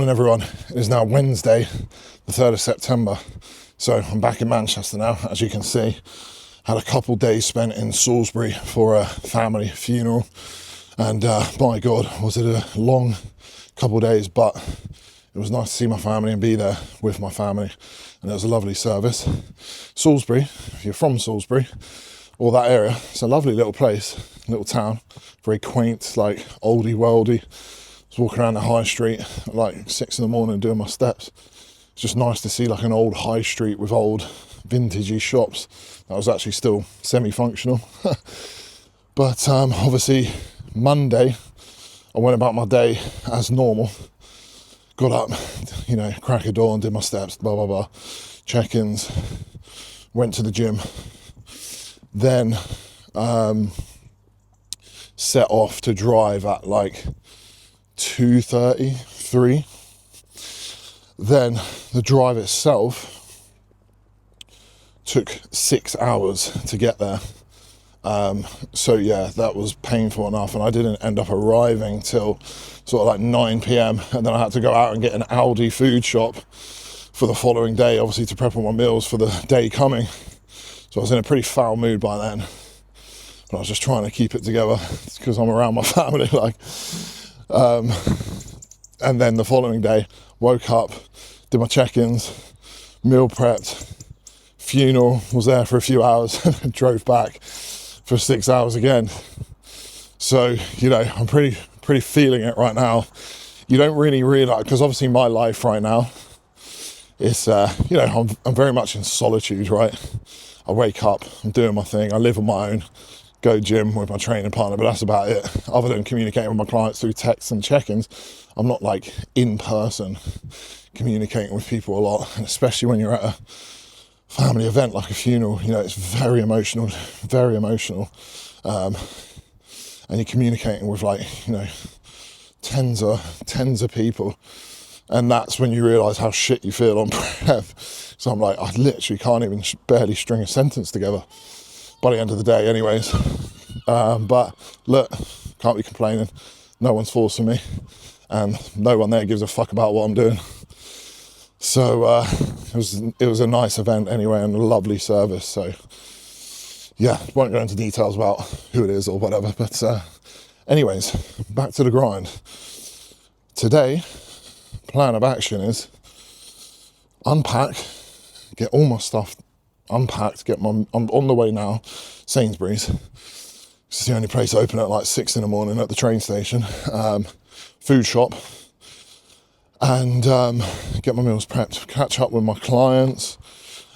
Morning everyone, it is now Wednesday the 3rd of September, so I'm back in Manchester now. As you can see, had a couple days spent in Salisbury for a family funeral, and my God, was it a long couple days, but it was nice to see my family and be there with my family, and it was a lovely service. Salisbury, if you're from Salisbury or that area, it's a lovely little place, little town, very quaint, like oldie worldy. Walking around the high street at like 6 in the morning doing my steps. It's just nice to see like an old high street with old vintagey shops that was actually still semi-functional. But obviously Monday I went about my day as normal, got up, crack of dawn, did my steps, blah blah blah, check-ins, went to the gym, then set off to drive at like 2:33. Then the drive itself took 6 hours to get there. So yeah, that was painful enough, and I didn't end up arriving till sort of like 9 p.m. and then I had to go out and get an Aldi food shop for the following day, obviously to prep all my meals for the day coming. So I was in a pretty foul mood by then, but I was just trying to keep it together because I'm around my family, and then the following day, woke up, did my check-ins, meal prepped, funeral, was there for a few hours, and drove back for 6 hours again. So, I'm pretty feeling it right now. You don't really realise, because obviously my life right now is, I'm very much in solitude, right? I wake up, I'm doing my thing, I live on my own, go gym with my training partner, but that's about it. Other than communicating with my clients through texts and check-ins, I'm not like in person communicating with people a lot, and especially when you're at a family event like a funeral, it's very emotional, and you're communicating with tens of people, and that's when you realise how shit you feel on prep. So I'm like, I literally can't even barely string a sentence together by the end of the day anyways. But look, can't be complaining. No one's forcing me, and no one there gives a fuck about what I'm doing. So it was a nice event anyway, and a lovely service. So yeah, won't go into details about who it is or whatever, but anyways, back to the grind. Today, plan of action is unpack, get all my stuff unpacked, I'm on the way now, Sainsbury's. It's the only place open at like 6 in the morning at the train station. Food shop, and get my meals prepped, catch up with my clients,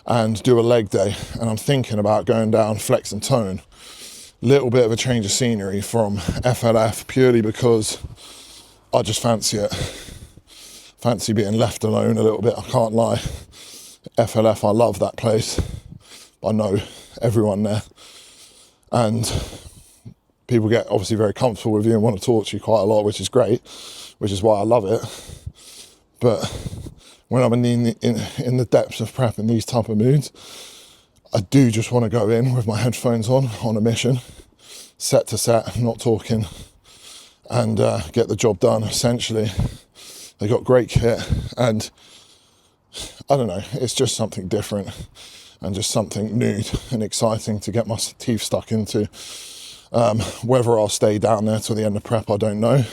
and do a leg day. And I'm thinking about going down Flex and Tone. Little bit of a change of scenery from FLF, purely because I just fancy it. Fancy being left alone a little bit, I can't lie. FLF, I love that place. I know everyone there, and people get obviously very comfortable with you and want to talk to you quite a lot, which is great, which is why I love it. But when I'm in the depths of prep in these type of moods, I do just want to go in with my headphones on a mission, set to set, not talking, and get the job done. Essentially, they got great kit, and I don't know, it's just something different and just something new and exciting to get my teeth stuck into. Whether I'll stay down there till the end of prep, I don't know,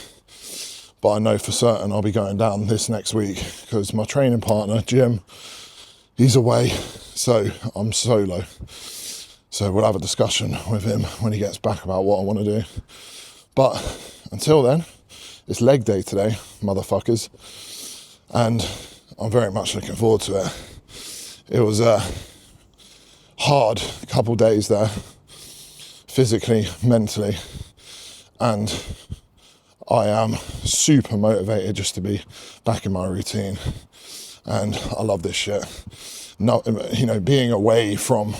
but I know for certain I'll be going down this next week because my training partner, Jim, he's away, so I'm solo. So we'll have a discussion with him when he gets back about what I want to do. But until then, it's leg day today, motherfuckers, and I'm very much looking forward to it. It was a hard couple days there, physically, mentally, and I am super motivated just to be back in my routine, and I love this shit. No, being away from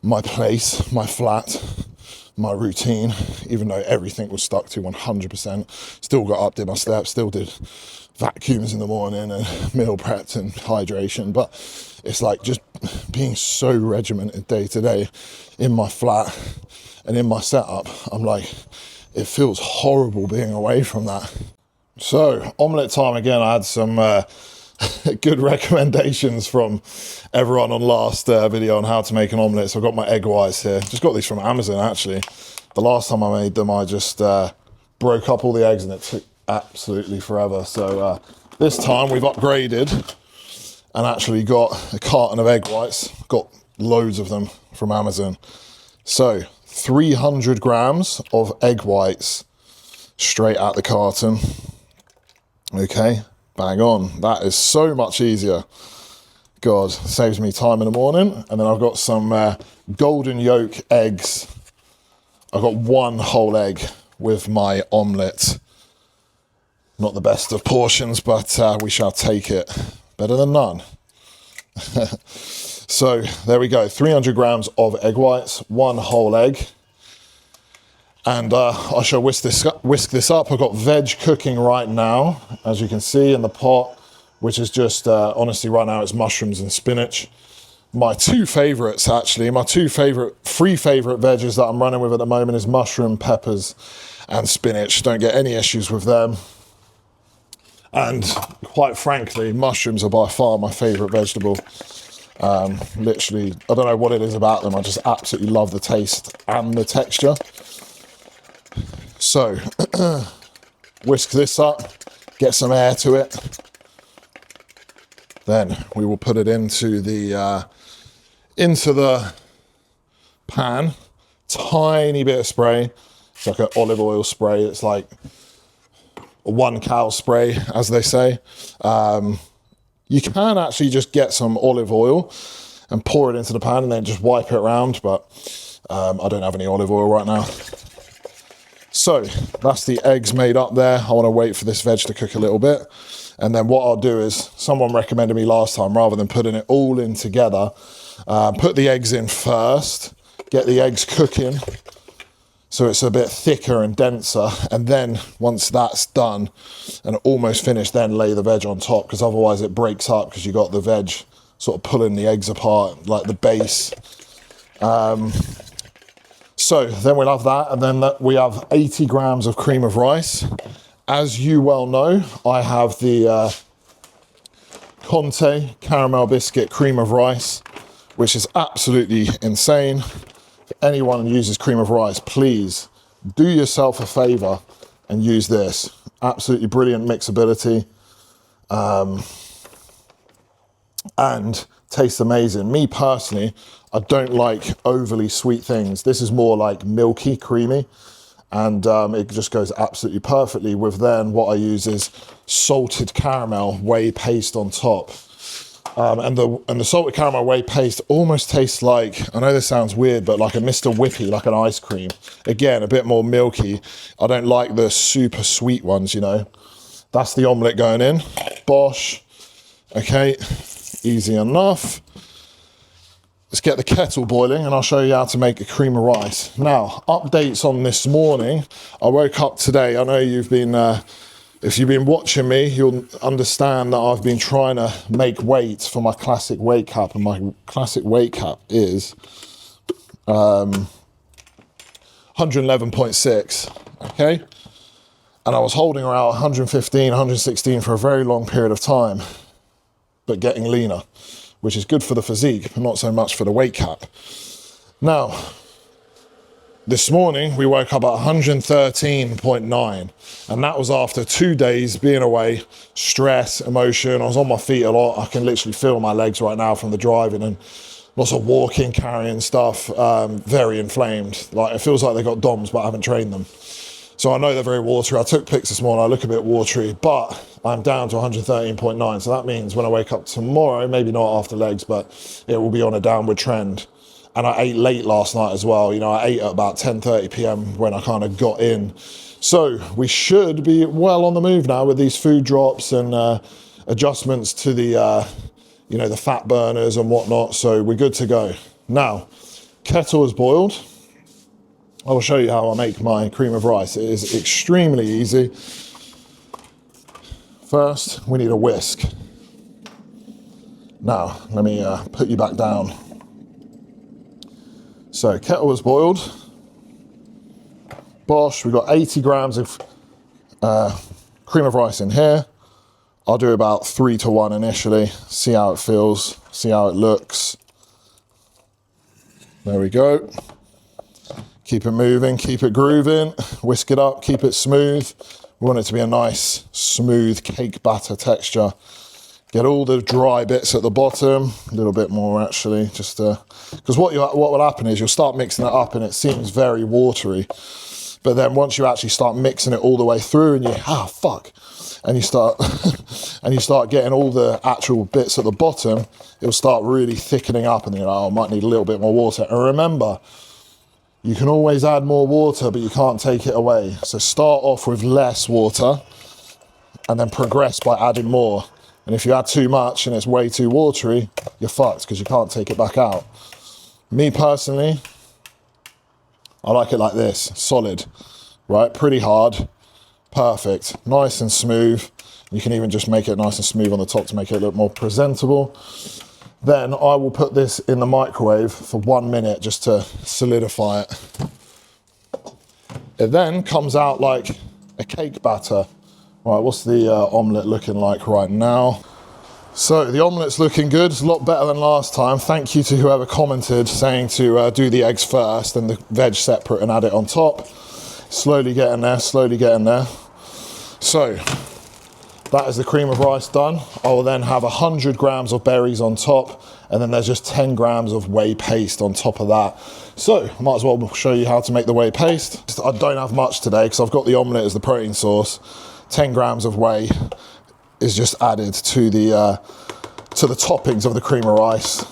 my place, my flat, my routine, even though everything was stuck to 100%, still got up, did my steps, still did vacuums in the morning and meal prepped and hydration, but it's like just being so regimented day to day in my flat and in my setup. I'm like, it feels horrible being away from that. So, omelette time again. I had some good recommendations from everyone on last video on how to make an omelette. So I've got my egg whites here. Just got these from Amazon, actually. The last time I made them, I just broke up all the eggs and it took absolutely forever. So this time we've upgraded and actually got a carton of egg whites. Got loads of them from Amazon. So 300 grams of egg whites straight out the carton. Okay, bang on. That is so much easier. God, saves me time in the morning. And then I've got some golden yolk eggs. I've got one whole egg with my omelette. Not the best of portions, but we shall take it. Better than none. So there we go, 300 grams of egg whites, one whole egg. And I shall whisk this up. I've got veg cooking right now, as you can see in the pot, which is just, honestly, right now it's mushrooms and spinach. My two favourites, actually, three favourite veggies that I'm running with at the moment is mushroom, peppers, and spinach. Don't get any issues with them. And quite frankly, mushrooms are by far my favourite vegetable. Literally, I don't know what it is about them. I just absolutely love the taste and the texture. So, whisk this up, get some air to it. Then we will put it into the pan. Tiny bit of spray. It's like an olive oil spray. It's like a 1 cow spray, as they say. You can actually just get some olive oil and pour it into the pan and then just wipe it around, but I don't have any olive oil right now. So that's the eggs made up there. I want to wait for this veg to cook a little bit. And then what I'll do is, someone recommended me last time, rather than putting it all in together, put the eggs in first, get the eggs cooking so it's a bit thicker and denser. And then once that's done and almost finished, then lay the veg on top, because otherwise it breaks up because you got the veg sort of pulling the eggs apart, like the base. So then we'll have that, and then we have 80 grams of cream of rice. As you well know, I have the Conte caramel biscuit cream of rice, which is absolutely insane. If anyone uses cream of rice, please do yourself a favour and use this. Absolutely brilliant mixability. And tastes amazing. Me personally, I don't like overly sweet things. This is more like milky, creamy, and it just goes absolutely perfectly with. Then what I use is salted caramel whey paste on top, and the salted caramel whey paste almost tastes like, I know this sounds weird, but like a Mr. Whippy, like an ice cream. Again, a bit more milky. I don't like the super sweet ones, you know. That's the omelette going in. Bosh. Okay. Easy enough. Let's get the kettle boiling and I'll show you how to make a cream of rice. Now, updates on this morning. I woke up today. I know you've been, if you've been watching me, you'll understand that I've been trying to make weights for my classic weight cap, and my classic weight cap is 111.6, okay? And I was holding around 115, 116 for a very long period of time, but getting leaner, which is good for the physique, but not so much for the weight cap. Now, this morning we woke up at 113.9, and that was after 2 days being away, stress, emotion. I was on my feet a lot. I can literally feel my legs right now from the driving and lots of walking, carrying stuff, very inflamed. Like, it feels like they got DOMs, but I haven't trained them. So I know they're very watery. I took pics this morning. I look a bit watery, but I'm down to 113.9. So that means when I wake up tomorrow, maybe not after legs, but it will be on a downward trend. And I ate late last night as well. You know, I ate at about 10:30 p.m. when I kind of got in. So we should be well on the move now with these food drops and adjustments to the, you know, the fat burners and whatnot. So we're good to go. Now, kettle is boiled. I will show you how I make my cream of rice. It is extremely easy. First, we need a whisk. Now, let me put you back down. So, kettle is boiled. Bosh, we've got 80 grams of cream of rice in here. I'll do about 3 to 1 initially, see how it feels, see how it looks. There we go. Keep it moving, keep it grooving, whisk it up, keep it smooth. We want it to be a nice, smooth cake batter texture. Get all the dry bits at the bottom, a little bit more actually, just because what will happen is you'll start mixing it up and it seems very watery. But then once you actually start mixing it all the way through and and you start and you start getting all the actual bits at the bottom, it'll start really thickening up and you're like, oh, I might need a little bit more water. And remember, you can always add more water, but you can't take it away. So start off with less water and then progress by adding more. And if you add too much and it's way too watery, you're fucked because you can't take it back out. Me personally, I like it like this, solid, right? Pretty hard, perfect, nice and smooth. You can even just make it nice and smooth on the top to make it look more presentable. Then I will put this in the microwave for 1 minute just to solidify it. It then comes out like a cake batter. Right, what's the omelette looking like right now? So the omelette's looking good. It's a lot better than last time. Thank you to whoever commented saying to do the eggs first and the veg separate and add it on top. Slowly getting there, slowly getting there. So that is the cream of rice done. I will then have 100 grams of berries on top, and then there's just 10 grams of whey paste on top of that. So I might as well show you how to make the whey paste. I don't have much today because I've got the omelette as the protein source. 10 grams of whey is just added to the toppings of the cream of rice.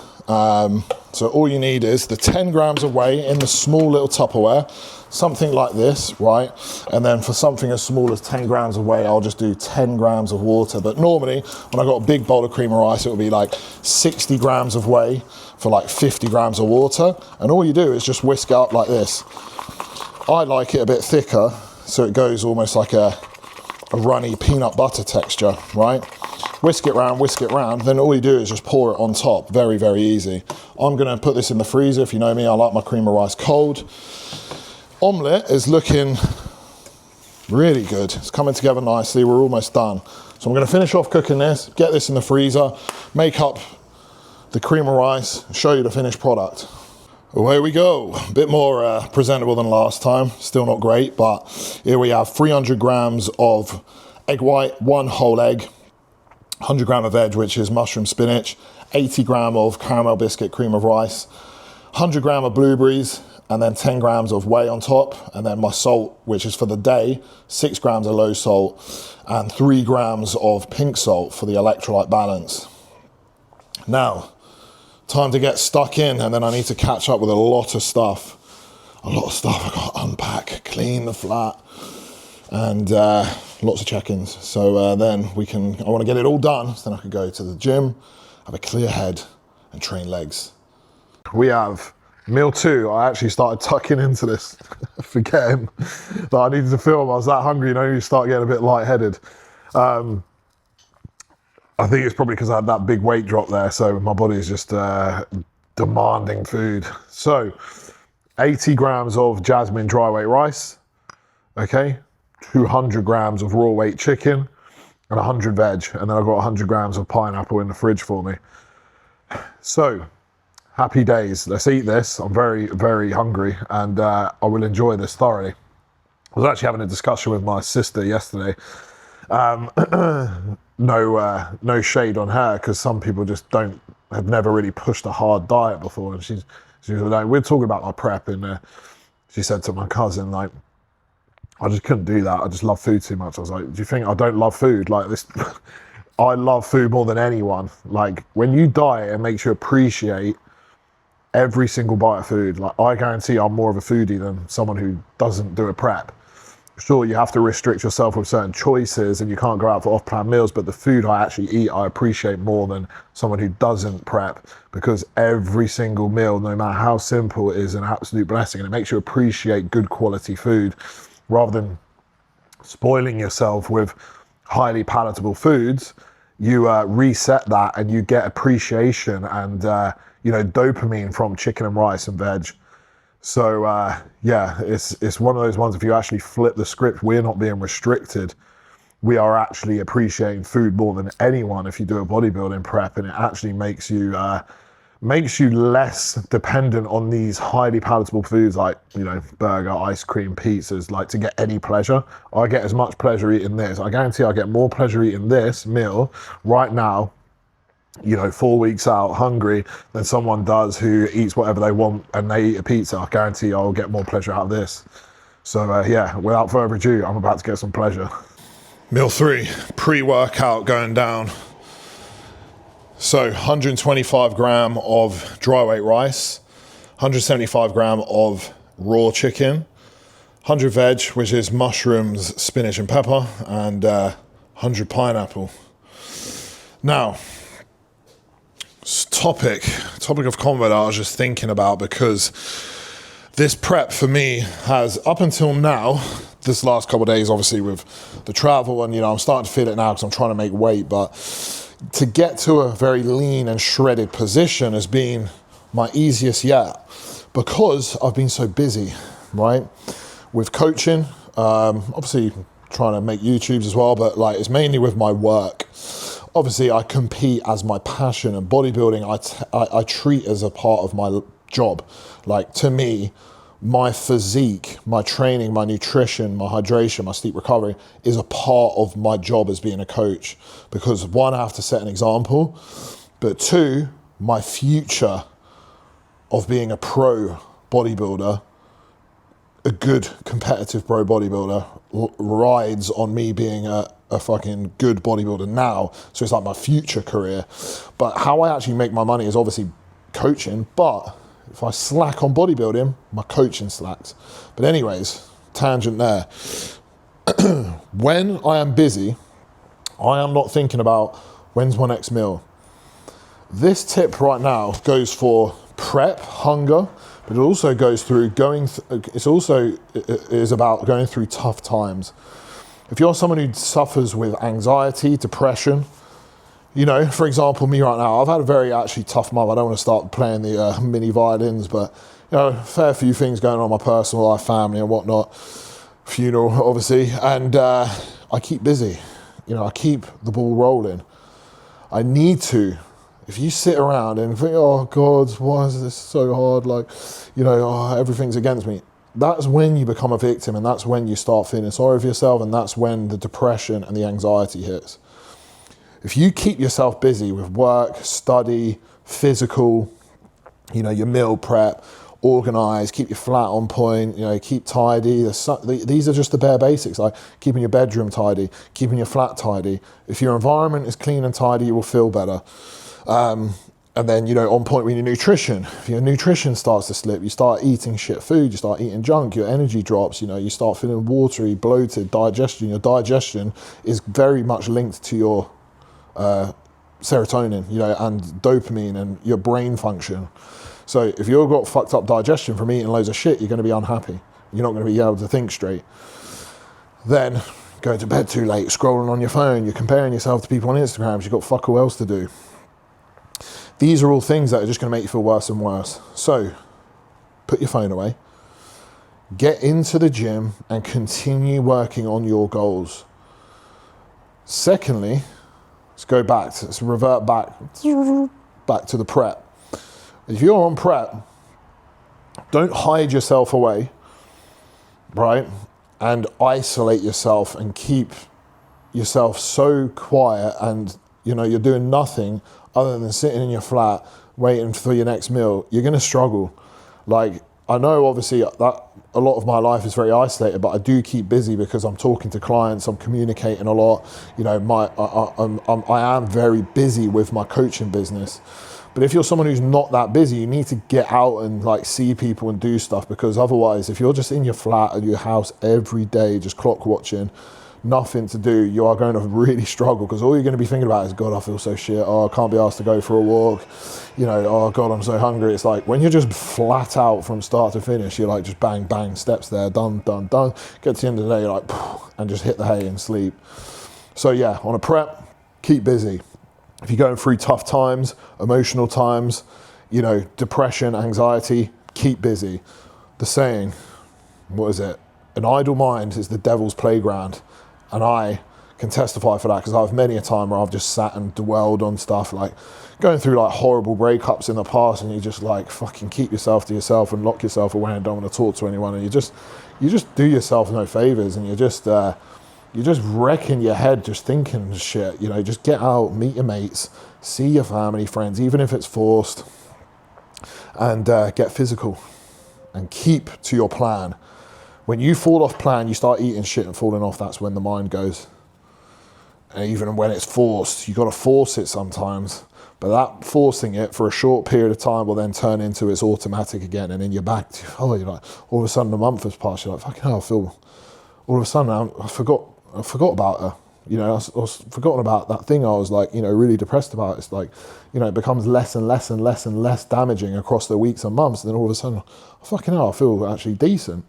So all you need is the 10 grams of whey in the small little Tupperware, something like this, right? And then for something as small as 10 grams of whey, I'll just do 10 grams of water. But normally, when I got a big bowl of cream of rice, it would be like 60 grams of whey for like 50 grams of water. And all you do is just whisk it up like this. I like it a bit thicker, so it goes almost like a runny peanut butter texture, right? Whisk it round, then all you do is just pour it on top. Very, very easy. I'm gonna put this in the freezer. If you know me, I like my cream of rice cold. Omelette is looking really good. It's coming together nicely. We're almost done. So I'm gonna finish off cooking this, get this in the freezer, make up the cream of rice, show you the finished product. Away we go. A bit more presentable than last time. Still not great, but here we have 300 grams of egg white, 1 whole egg, 100 gram of veg, which is mushroom spinach, 80 gram of caramel biscuit cream of rice, 100 gram of blueberries, and then 10 grams of whey on top, and then my salt, which is for the day, 6 grams of low salt, and 3 grams of pink salt for the electrolyte balance. Now, time to get stuck in, and then I need to catch up with a lot of stuff. I've got to unpack, clean the flat, and lots of check-ins. So then I want to get it all done, so then I can go to the gym, have a clear head, and train legs. We have meal 2. I actually started tucking into this, forgetting that I needed to film. I was that hungry, you start getting a bit lightheaded. I think it's probably because I had that big weight drop there, so my body is just demanding food. So, 80 grams of jasmine dry weight rice, okay, 200 grams of raw weight chicken, and 100 veg, and then I've got 100 grams of pineapple in the fridge for me. So, happy days. Let's eat this. I'm very, very hungry, and I will enjoy this thoroughly. I was actually having a discussion with my sister yesterday. No shade on her, because some people just have never really pushed a hard diet before. And she was like, we're talking about my prep, and she said to my cousin, like, I just couldn't do that. I just love food too much. I was like, do you think I don't love food? Like this, I love food more than anyone. Like when you diet, it makes you appreciate every single bite of food. Like I guarantee I'm more of a foodie than someone who doesn't do a prep. Sure, you have to restrict yourself with certain choices and you can't go out for off-plan meals, but the food I actually eat, I appreciate more than someone who doesn't prep, because every single meal, no matter how simple, is an absolute blessing, and it makes you appreciate good quality food rather than spoiling yourself with highly palatable foods. You reset that and you get appreciation and dopamine from chicken and rice and veg. So yeah, it's one of those ones, if you actually flip the script, we're not being restricted. we are actually appreciating food more than anyone if you do a bodybuilding prep, and it actually makes you less dependent on these highly palatable foods like, you know, burger, ice cream, pizzas, like to get any pleasure. I get as much pleasure eating this. I guarantee I get more pleasure eating this meal right now, you know, 4 weeks out hungry, than someone does who eats whatever they want and they eat a pizza. I guarantee I'll get more pleasure out of this. So yeah, without further ado, I'm about to get some pleasure. Meal 3, pre-workout going down. So 125 gram of dry weight rice, 175 gram of raw chicken, 100 veg, which is mushrooms, spinach and pepper, and 100 pineapple. Now, topic of convo that I was just thinking about, because this prep for me has, up until now, this last couple of days, obviously with the travel, and you know, I'm starting to feel it now because I'm trying to make weight, but to get to a very lean and shredded position has been my easiest yet, because I've been so busy, right? With coaching, obviously trying to make YouTubes as well, but like it's mainly with my work. Obviously I compete as my passion, and bodybuilding I treat as a part of my job. Like, to me, my physique, my training, my nutrition, my hydration, my sleep recovery is a part of my job as being a coach, because one, I have to set an example, but two, my future of being a pro bodybuilder, a good competitive pro bodybuilder, rides on me being a fucking good bodybuilder now. So it's like my future career. But how I actually make my money is obviously coaching, but if I slack on bodybuilding, my coaching slacks. But anyways, tangent there. When I am busy, I am not thinking about when's my next meal. This tip right now goes for prep, hunger, but it also goes through is about going through tough times. If you're someone who suffers with anxiety, depression, you know, for example, me right now, I've had a very actually tough month. I don't want to start playing the mini violins, but, you know, a fair few things going on in my personal life, family and whatnot, funeral, obviously, and I keep busy. You know, I keep the ball rolling. I need to. If you sit around and think, oh God, why is this so hard? Like, you know, oh, everything's against me. That's when you become a victim, and that's when you start feeling sorry for yourself, and that's when the depression and the anxiety hits. If you keep yourself busy with work, study, physical, you know, your meal prep, organize, keep your flat on point, you know, keep tidy. These are just the bare basics, like keeping your bedroom tidy, keeping your flat tidy. If your environment is clean and tidy, you will feel better. And then, you know, on point with your nutrition. If your nutrition starts to slip, you start eating shit food, you start eating junk, your energy drops, you know, you start feeling watery, bloated, digestion. Your digestion is very much linked to your serotonin, you know, and dopamine and your brain function. So if you've got fucked up digestion from eating loads of shit, you're going to be unhappy. You're not going to be able to think straight. Then going to bed too late, scrolling on your phone, you're comparing yourself to people on Instagram, you've got fuck all else to do. These are all things that are just going to make you feel worse and worse. So put your phone away, get into the gym and continue working on your goals. Secondly, let's revert back to the prep. If you're on prep, don't hide yourself away, right? And isolate yourself and keep yourself so quiet, and you know, you're doing nothing other than sitting in your flat waiting for your next meal. You're going to struggle. Like, I know obviously that a lot of my life is very isolated, but I do keep busy because I'm talking to clients, I'm communicating a lot. You know, I am very busy with my coaching business. But if you're someone who's not that busy, you need to get out and like see people and do stuff, because otherwise, if you're just in your flat or your house every day, just clock watching, nothing to do, you are going to really struggle, because all you're going to be thinking about is, God, I feel so shit. Oh, I can't be asked to go for a walk. You know, oh God, I'm so hungry. It's like when you're just flat out from start to finish, you're like just bang, bang, steps there, done. Get to the end of the day, you're like, and just hit the hay and sleep. So yeah, on a prep, keep busy. If you're going through tough times, emotional times, you know, depression, anxiety, keep busy. The saying, what is it? An idle mind is the devil's playground. And I can testify for that, because I have many a time where I've just sat and dwelled on stuff, like going through like horrible breakups in the past, and you just like fucking keep yourself to yourself and lock yourself away and don't want to talk to anyone, and you just do yourself no favors, and you're just wrecking your head just thinking shit. You know, just get out, meet your mates, see your family, friends, even if it's forced, and get physical and keep to your plan. When you fall off plan, you start eating shit and falling off, that's when the mind goes. And even when it's forced, you got to force it sometimes. But that forcing it for a short period of time will then turn into it's automatic again. And then you're back to, you're like, all of a sudden a month has passed. You're like, fucking hell, I feel, all of a sudden I forgot about her. You know, I was forgotten about that thing I was like, you know, really depressed about. It's like, you know, it becomes less and less and less and less damaging across the weeks and months. And then all of a sudden, fucking hell, I feel actually decent.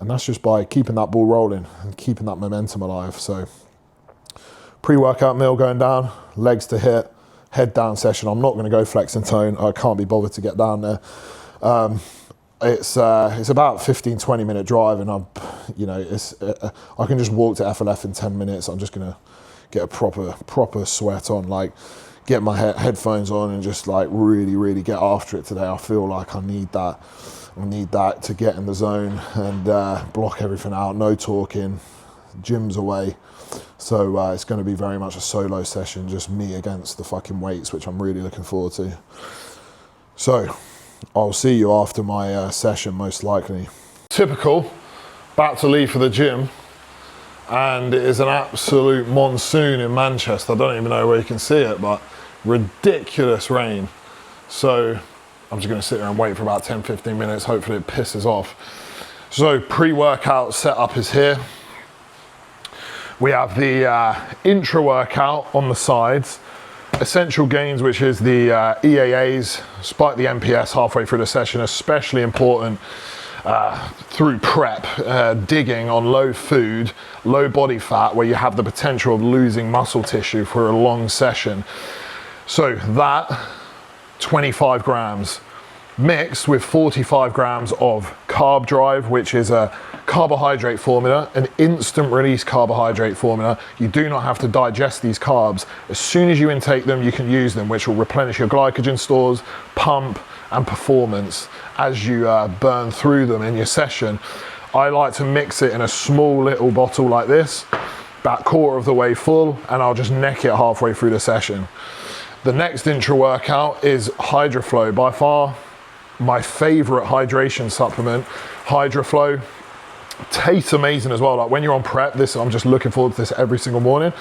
And that's just by keeping that ball rolling and keeping that momentum alive. So pre-workout meal going down, legs to hit, head down session. I'm not going to go flex and tone. I can't be bothered to get down there. It's about 15-20 minute drive, and I'm, you know, I can just walk to FLF in 10 minutes. I'm just gonna get a proper sweat on, like get my headphones on and just like really get after it today. I feel like I need that to get in the zone and block everything out. No talking, gym's away. So it's going to be very much a solo session, just me against the fucking weights, which I'm really looking forward to. So I'll see you after my session, most likely. Typical, about to leave for the gym, and it is an absolute monsoon in Manchester. I don't even know where you can see it, but ridiculous rain. So I'm just gonna sit there and wait for about 10-15 minutes. Hopefully it pisses off. So pre-workout setup is here. We have the intra-workout on the sides. Essential gains, which is the EAAs, spike the MPS halfway through the session, especially important through prep, digging on low food, low body fat, where you have the potential of losing muscle tissue for a long session. So that, 25 grams, mixed with 45 grams of carb drive, which is a carbohydrate formula, an instant release carbohydrate formula. You do not have to digest these carbs. As soon as you intake them, you can use them, which will replenish your glycogen stores, pump, and performance as you burn through them in your session. I like to mix it in a small little bottle like this, about quarter of the way full, and I'll just neck it halfway through the session. The next intra workout is HydroFlow. By far my favorite hydration supplement, HydroFlow. Tastes amazing as well. Like when you're on prep, I'm just looking forward to this every single morning.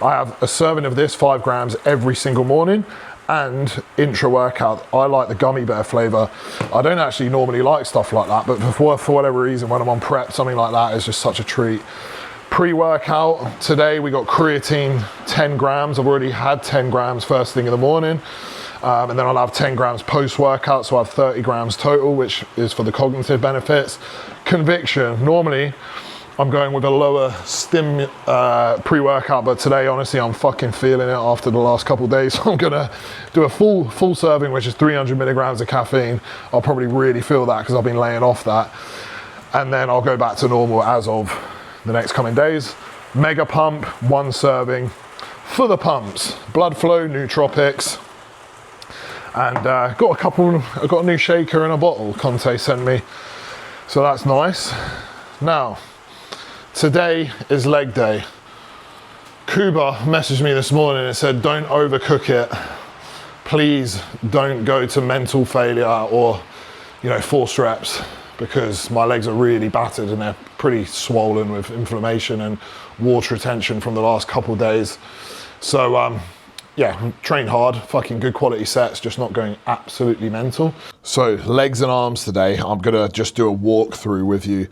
I have a serving of this, 5 grams every single morning, and intra workout. I like the gummy bear flavor. I don't actually normally like stuff like that, but for whatever reason, when I'm on prep, something like that is just such a treat. Pre-workout today, we got creatine, 10 grams. I've already had 10 grams first thing in the morning. And then I'll have 10 grams post-workout, so I have 30 grams total, which is for the cognitive benefits. Conviction, normally I'm going with a lower stim pre-workout, but today, honestly, I'm fucking feeling it after the last couple of days. So I'm gonna do a full serving, which is 300 milligrams of caffeine. I'll probably really feel that because I've been laying off that. And then I'll go back to normal as of the next coming days. Mega pump, 1 serving. For the pumps, blood flow, nootropics. And I've got a new shaker in a bottle Conte sent me, so that's nice. Now, today is leg day. Kuba messaged me this morning and said, don't overcook it. Please don't go to mental failure or, you know, forced reps, because my legs are really battered and they're pretty swollen with inflammation and water retention from the last couple of days. So, yeah, train hard, fucking good quality sets, just not going absolutely mental. So legs and arms today, I'm gonna just do a walkthrough with you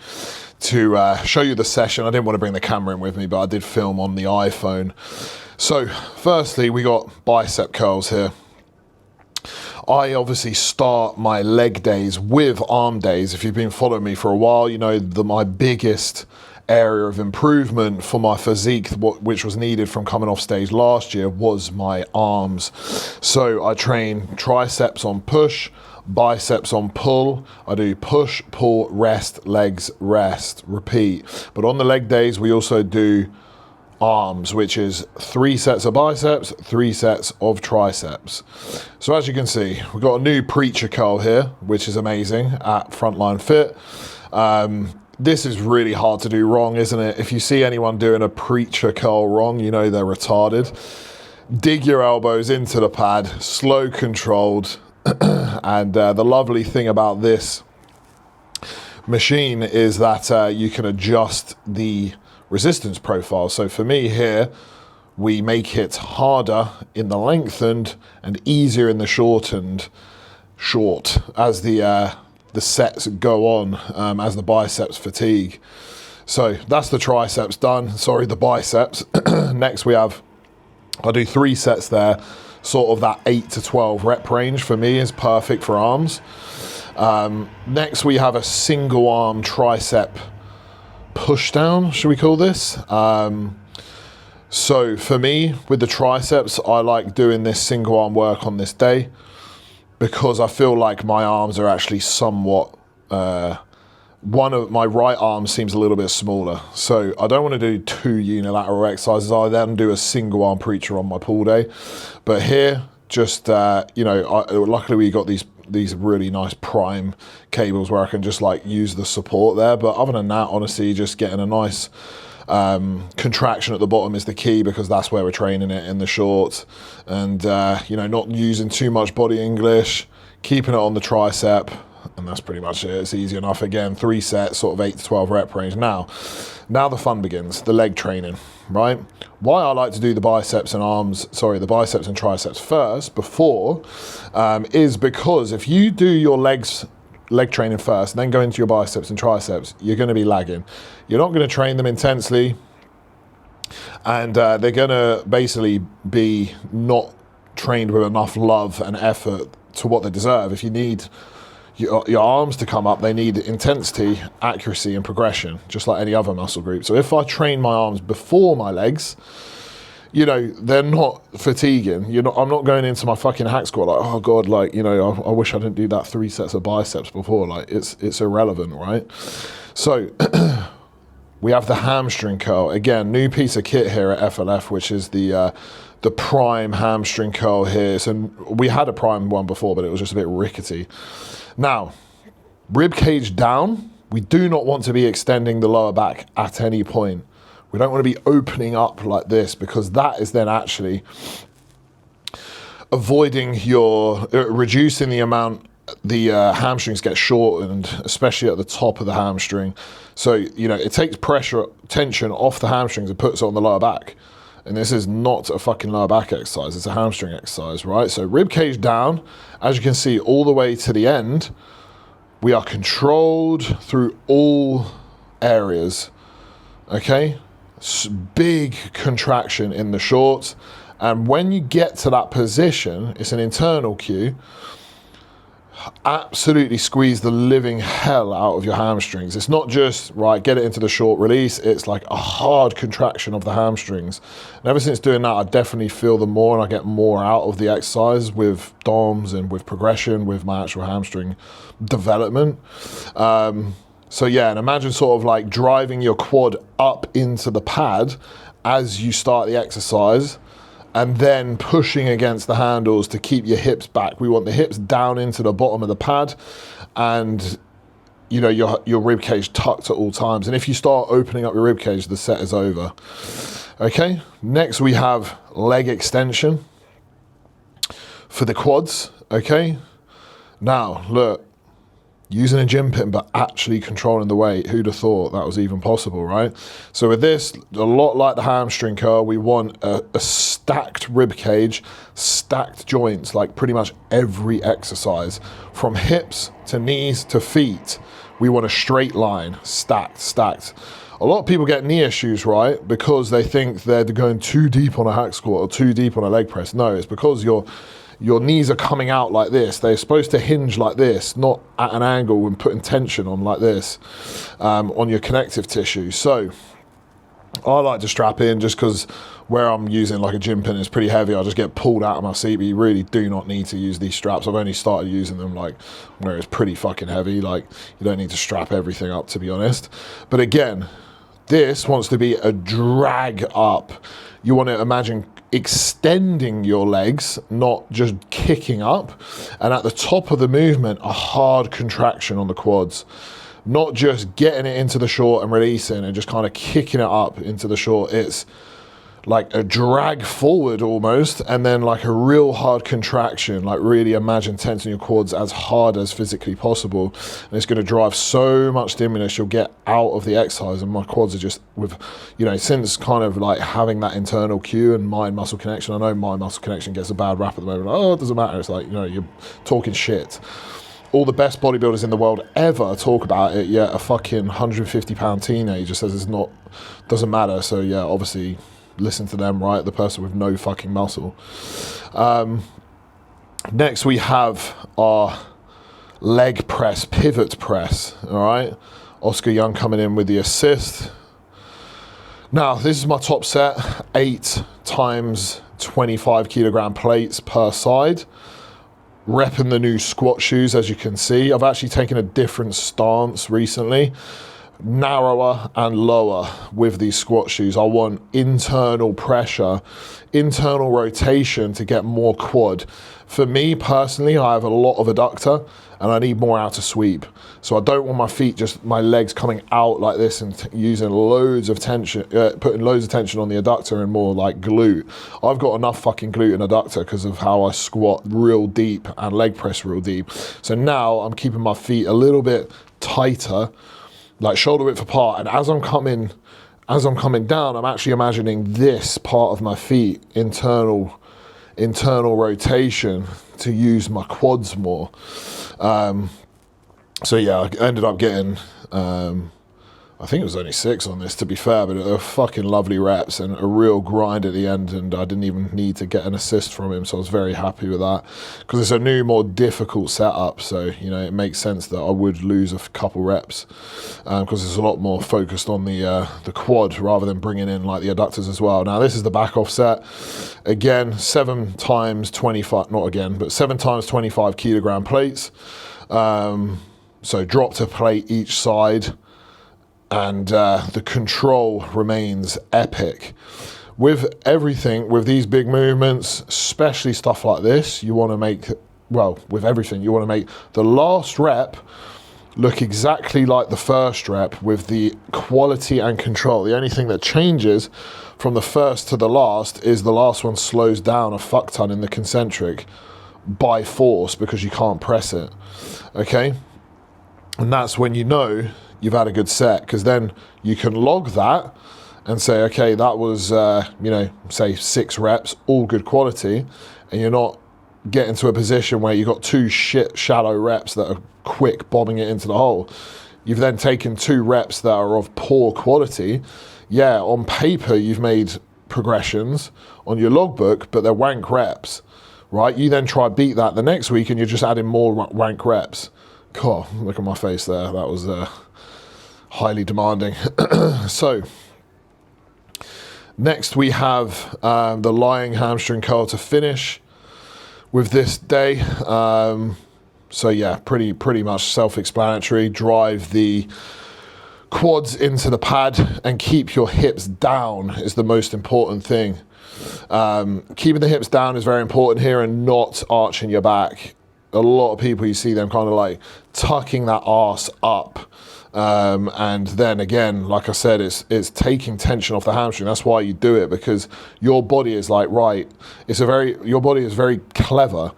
to show you the session. I didn't want to bring the camera in with me, but I did film on the iPhone. So firstly, we got bicep curls here. I obviously start my leg days with arm days. If you've been following me for a while, you know my biggest area of improvement for my physique, which was needed from coming off stage last year, was my arms. So I train triceps on push, biceps on pull. I do push, pull, rest, legs, rest, repeat. But on the leg days, we also do arms, which is 3 sets of biceps, 3 sets of triceps. So as you can see, we've got a new preacher curl here, which is amazing at Frontline Fit. This is really hard to do wrong, isn't it? If you see anyone doing a preacher curl wrong, you know they're retarded. Dig your elbows into the pad, slow controlled. And the lovely thing about this machine is that you can adjust the resistance profile. So for me here, we make it harder in the lengthened and easier in the shortened as the sets go on, as the biceps fatigue. So that's the triceps done, sorry, the biceps. Next I'll do 3 sets there, sort of that 8 to 12 rep range for me is perfect for arms. Next we have a single arm tricep push down, should we call this? So for me, with the triceps, I like doing this single arm work on this day because I feel like my arms are actually somewhat, one of my right arm seems a little bit smaller. So I don't want to do 2 unilateral exercises. I then do a single arm preacher on my pull day. But here, just, luckily we got these really nice prime cables where I can just like use the support there. But other than that, honestly, just getting a nice contraction at the bottom is the key because that's where we're training it in the shorts. And, not using too much body English, keeping it on the tricep. And that's pretty much it. It's easy enough. Again, 3 sets, sort of 8 to 12 rep range. Now the fun begins, the leg training, right? Why I like to do the biceps and triceps first before, is because if you do your leg training first, and then go into your biceps and triceps, you're going to be lagging. You're not going to train them intensely, and they're going to basically be not trained with enough love and effort to what they deserve. If you need your arms to come up, they need intensity, accuracy, and progression, just like any other muscle group. So if I train my arms before my legs, they're not fatiguing. I'm not going into my fucking hack squat like, oh God, like, I wish I didn't do that 3 sets of biceps before. Like, it's irrelevant, right? So we have the hamstring curl. Again, new piece of kit here at FLF, which is the prime hamstring curl here. So we had a prime one before, but it was just a bit rickety. Now, rib cage down, we do not want to be extending the lower back at any point. We don't want to be opening up like this because that is then actually reducing the amount the hamstrings get shortened, especially at the top of the hamstring. So, it takes tension off the hamstrings and puts it on the lower back. And this is not a fucking lower back exercise, it's a hamstring exercise, right? So rib cage down, as you can see, all the way to the end, we are controlled through all areas, okay? Big contraction in the shorts. And when you get to that position, it's an internal cue, absolutely squeeze the living hell out of your hamstrings. It's not just, right, get it into the short release. It's like a hard contraction of the hamstrings. And ever since doing that, I definitely feel them more and I get more out of the exercise with DOMs and with progression, with my actual hamstring development. So yeah, and imagine sort of like driving your quad up into the pad as you start the exercise, and then pushing against the handles to keep your hips back. We want the hips down into the bottom of the pad and your rib cage tucked at all times. And if you start opening up your rib cage, the set is over. Okay, next we have leg extension for the quads, okay? Now, look, using a gym pin but actually controlling the weight, who'd have thought that was even possible, right? So with this, a lot like the hamstring curl, we want a stacked rib cage, stacked joints, like pretty much every exercise, from hips to knees to feet. We want a straight line, stacked. A lot of people get knee issues, right? Because they think they're going too deep on a hack squat or too deep on a leg press. No, it's because your knees are coming out like this. They're supposed to hinge like this, not at an angle and putting tension on like this, on your connective tissue. So I like to strap in just because where I'm using like a gym pin is pretty heavy. I just get pulled out of my seat, but you really do not need to use these straps. I've only started using them like where it's pretty fucking heavy. Like, you don't need to strap everything up, to be honest. But again, This wants to be a drag up. You want to imagine extending your legs, not just kicking up. And at the top of the movement, a hard contraction on the quads. Not just getting it into the short and releasing and just kind of kicking it up into the short. It's like a drag forward almost, and then like a real hard contraction. Like really imagine tensing your quads as hard as physically possible. And it's going to drive so much stimulus you'll get out of the exercise. And my quads are just with, you know, since kind of like having that internal cue and mind muscle connection. I know mind muscle connection gets a bad rap at the moment. Oh, it doesn't matter. It's like, you know, you're talking shit. All the best bodybuilders in the world ever talk about it, yet a fucking 150-pound teenager says it's not, doesn't matter. So yeah, obviously listen to them, right? The person with no fucking muscle. Next we have our leg press, pivot press, all right? Oscar Young coming in with the assist. Now, this is my top set, 8 times 25 kilogram plates per side. Repping the new squat shoes, as you can see. I've actually taken a different stance recently. Narrower and lower with these squat shoes. I want internal pressure, internal rotation to get more quad. For me personally, I have a lot of adductor and I need more outer sweep. So I don't want my feet, just my legs coming out like this and using loads of tension, putting loads of tension on the adductor and more like glute. I've got enough fucking glute and adductor because of how I squat real deep and leg press real deep. So now I'm keeping my feet a little bit tighter, like shoulder width apart, and as I'm coming down, I'm actually imagining this part of my feet, internal rotation to use my quads more. So yeah, I ended up getting, I think it was only 6 on this, to be fair, but they were fucking lovely reps and a real grind at the end, and I didn't even need to get an assist from him, so I was very happy with that, because it's a new, more difficult setup, so, you know, it makes sense that I would lose a couple reps, because it's a lot more focused on the quad rather than bringing in, like, the adductors as well. Now, this is the back off set. Again, 7 times 25, not again, but 7 times 25 kilogram plates. So drop to plate each side. And the control remains epic. With everything, with these big movements, especially stuff like this, you want to make, well, with everything, you want to make the last rep look exactly like the first rep with the quality and control. The only thing that changes from the first to the last is the last one slows down a fuck ton in the concentric by force because you can't press it, okay? And that's when you know you've had a good set, because then you can log that and say, okay, that was, you know, say 6 reps, all good quality, and you're not getting to a position where you've got 2 shallow reps that are quick bombing it into the hole. You've then taken 2 reps that are of poor quality. Yeah, on paper, you've made progressions on your logbook, but they're wank reps, right? You then try beat that the next week and you're just adding more wank reps. God, look at my face there. That was highly demanding. So next we have the lying hamstring curl to finish with this day. So yeah, pretty much self-explanatory. Drive the quads into the pad and keep your hips down is the most important thing. Keeping the hips down is very important here and not arching your back. A lot of people, you see them kind of like tucking that arse up. And then again, like I said, it's taking tension off the hamstring. That's why you do it, because your body is like, right, your body is very clever,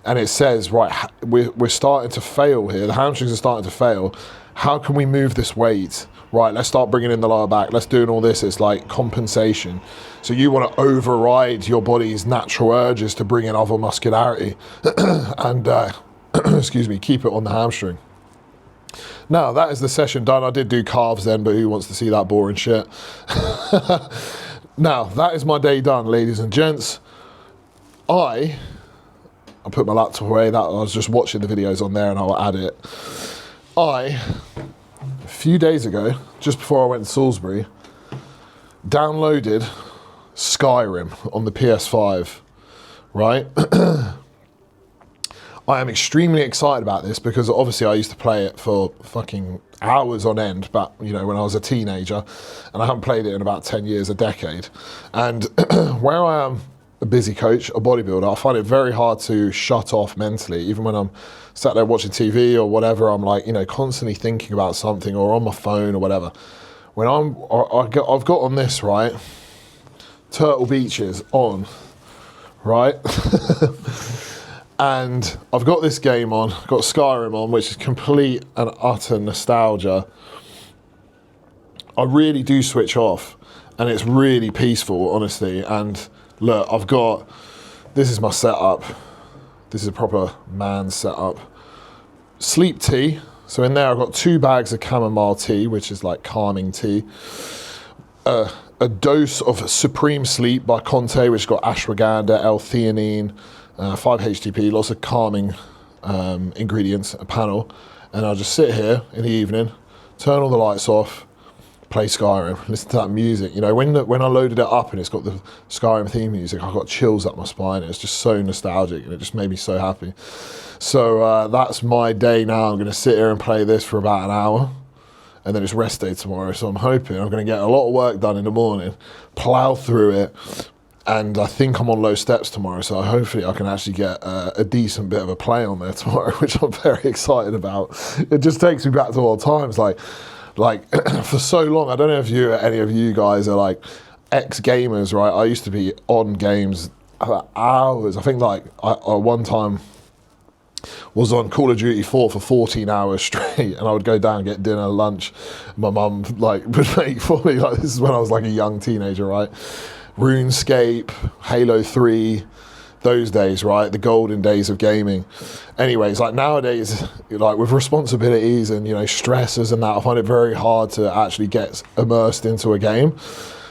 and it says, right, we're starting to fail here. The hamstrings are starting to fail. How can we move this weight? Right, let's start bringing in the lower back. Let's do all this. It's like compensation. So you want to override your body's natural urges to bring in other muscularity and, excuse me, keep it on the hamstring. Now, that is the session done. I did do calves then, but who wants to see that boring shit? Now, that is my day done, ladies and gents. I put my laptop away. I was just watching the videos on there and I'll add it. A few days ago, just before I went to Salisbury, downloaded SKYRIM on the PS5, right? I am extremely excited about this because obviously I used to play it for fucking hours on end, but you know, when I was a teenager, and I haven't played it in about 10 years, a decade. And where I am a busy coach, a bodybuilder, I find it very hard to shut off mentally. Even when I'm sat there watching TV or whatever, I'm like, you know, constantly thinking about something or on my phone or whatever. When I've got on this, right, Turtle Beach is on, right? And I've got this game on, got SKYRIM on, which is complete and utter nostalgia. I really do switch off, and it's really peaceful, honestly. And look, this is my setup. This is a proper man setup. Sleep tea. So in there I've got 2 bags of chamomile tea, which is like calming tea. A dose of Supreme Sleep by Conte, which has got ashwagandha, L-theanine, 5-HTP, lots of calming ingredients, a panel. And I'll just sit here in the evening, turn all the lights off, play SKYRIM, listen to that music. You know, when I loaded it up and it's got the SKYRIM theme music, I got chills up my spine. It's just so nostalgic and it just made me so happy. So that's my day now. I'm going to sit here and play this for about an hour, and then it's rest day tomorrow. So I'm hoping I'm going to get a lot of work done in the morning, plow through it, and I think I'm on low steps tomorrow. So hopefully I can actually get a decent bit of a play on there tomorrow, which I'm very excited about. It just takes me back to old times, like for so long. I don't know if any of you guys are like ex-gamers, right? I used to be on games for hours. I think like I one time was on Call of Duty 4 for 14 hours straight, and I would go down and get dinner, lunch. My mum like would make for me. Like, this is when I was like a young teenager, right? RuneScape, Halo 3, those days, right? The golden days of gaming. Anyways, like nowadays, like with responsibilities and, you know, stresses and that, I find it very hard to actually get immersed into a game.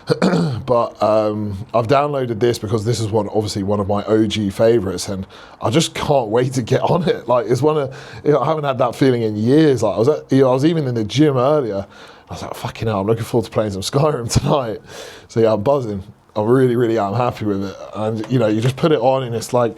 But I've downloaded this because this is obviously one of my OG favorites, and I just can't wait to get on it. Like, it's I haven't had that feeling in years. Like, I was even in the gym earlier. I was like, fucking hell, I'm looking forward to playing some SKYRIM tonight. So yeah, I'm buzzing. I really, really am happy with it. And you know, you just put it on and it's like,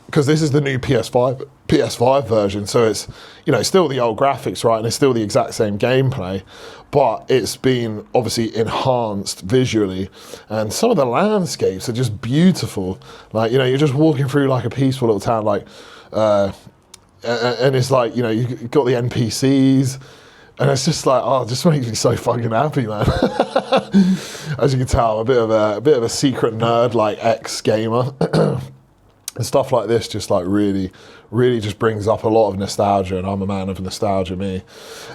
because this is the new PS5 version, so it's, you know, still the old graphics, right, and it's still the exact same gameplay, but it's been obviously enhanced visually, and some of the landscapes are just beautiful. Like, you know, you're just walking through like a peaceful little town, like, and it's like, you know, you've got the NPCs, and it's just like, oh, it just makes me so fucking happy, man. As you can tell, I'm a bit of a secret nerd, like ex-gamer. And stuff like this just like really, really just brings up a lot of nostalgia, and I'm a man of nostalgia, me.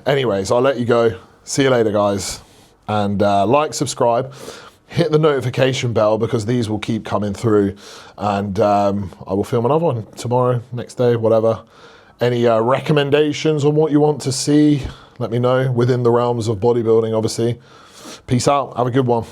Anyways, I'll let you go. See you later, guys. And like, subscribe, hit the notification bell, because these will keep coming through. And I will film another one tomorrow, next day, whatever. Any recommendations on what you want to see, let me know, within the realms of bodybuilding, obviously. Peace out. Have a good one.